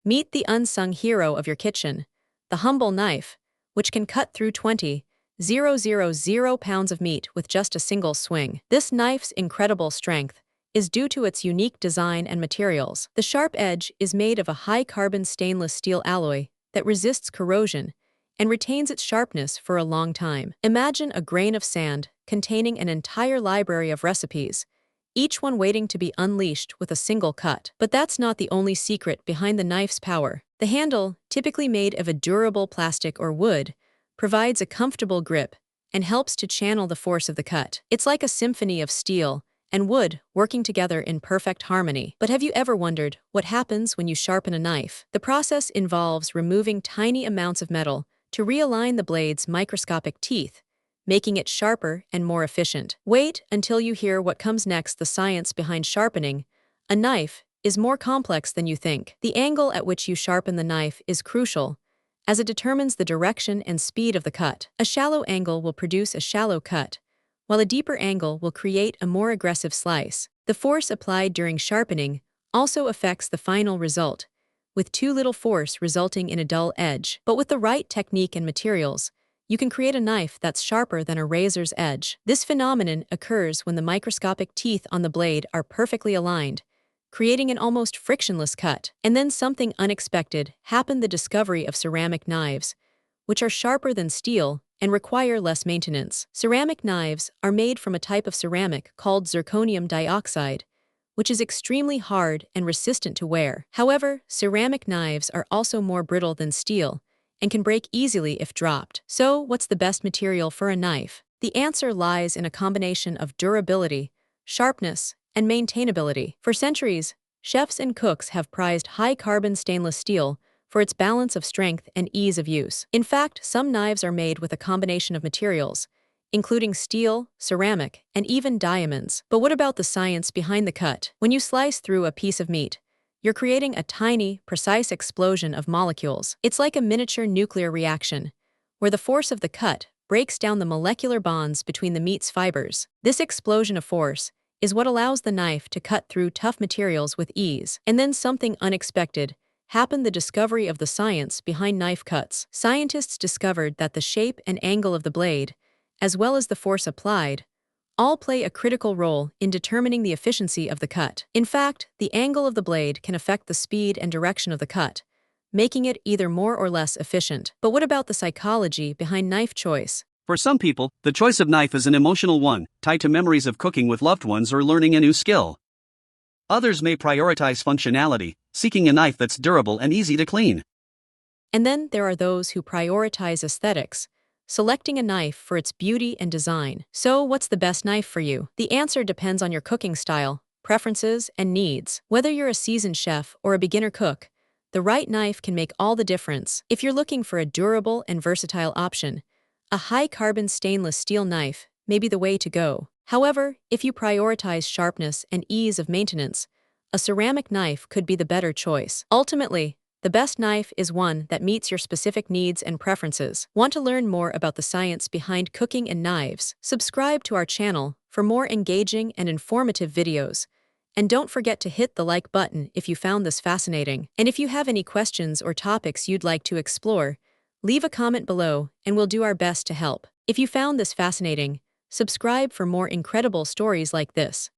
Meet the unsung hero of your kitchen, the humble knife, which can cut through 20,000 pounds of meat with just a single swing. This knife's incredible strength is due to its unique design and materials. The sharp edge is made of a high-carbon stainless steel alloy that resists corrosion and retains its sharpness for a long time. Imagine a grain of sand containing an entire library of recipes, each one waiting to be unleashed with a single cut. But that's not the only secret behind the knife's power. The handle, typically made of a durable plastic or wood, provides a comfortable grip and helps to channel the force of the cut. It's like a symphony of steel and wood working together in perfect harmony. But have you ever wondered what happens when you sharpen a knife? The process involves removing tiny amounts of metal to realign the blade's microscopic teeth, making it sharper and more efficient. Wait until you hear what comes next. The science behind sharpening a knife is more complex than you think. The angle at which you sharpen the knife is crucial, as it determines the direction and speed of the cut. A shallow angle will produce a shallow cut, while a deeper angle will create a more aggressive slice. The force applied during sharpening also affects the final result, with too little force resulting in a dull edge. But with the right technique and materials, you can create a knife that's sharper than a razor's edge. This phenomenon occurs when the microscopic teeth on the blade are perfectly aligned, creating an almost frictionless cut. And then something unexpected happened: the discovery of ceramic knives, which are sharper than steel and require less maintenance. Ceramic knives are made from a type of ceramic called zirconium dioxide, which is extremely hard and resistant to wear. However, ceramic knives are also more brittle than steel and can break easily if dropped. So, what's the best material for a knife? The answer lies in a combination of durability, sharpness, and maintainability. For centuries, chefs and cooks have prized high-carbon stainless steel for its balance of strength and ease of use. In fact, some knives are made with a combination of materials, including steel, ceramic, and even diamonds. But what about the science behind the cut? When you slice through a piece of meat, you're creating a tiny, precise explosion of molecules. It's like a miniature nuclear reaction, where the force of the cut breaks down the molecular bonds between the meat's fibers. This explosion of force is what allows the knife to cut through tough materials with ease. And then something unexpected happened: the discovery of the science behind knife cuts. Scientists discovered that the shape and angle of the blade, as well as the force applied, all play a critical role in determining the efficiency of the cut. In fact, the angle of the blade can affect the speed and direction of the cut, making it either more or less efficient. But what about the psychology behind knife choice? For some people, the choice of knife is an emotional one, tied to memories of cooking with loved ones or learning a new skill. Others may prioritize functionality, seeking a knife that's durable and easy to clean. And then there are those who prioritize aesthetics, selecting a knife for its beauty and design. So, what's the best knife for you? The answer depends on your cooking style, preferences, and needs. Whether you're a seasoned chef or a beginner cook, the right knife can make all the difference. If you're looking for a durable and versatile option, a high-carbon stainless steel knife may be the way to go. However, if you prioritize sharpness and ease of maintenance, a ceramic knife could be the better choice. Ultimately, the best knife is one that meets your specific needs and preferences. Want to learn more about the science behind cooking and knives? Subscribe to our channel for more engaging and informative videos. And don't forget to hit the like button if you found this fascinating. And if you have any questions or topics you'd like to explore, leave a comment below and we'll do our best to help. If you found this fascinating, subscribe for more incredible stories like this.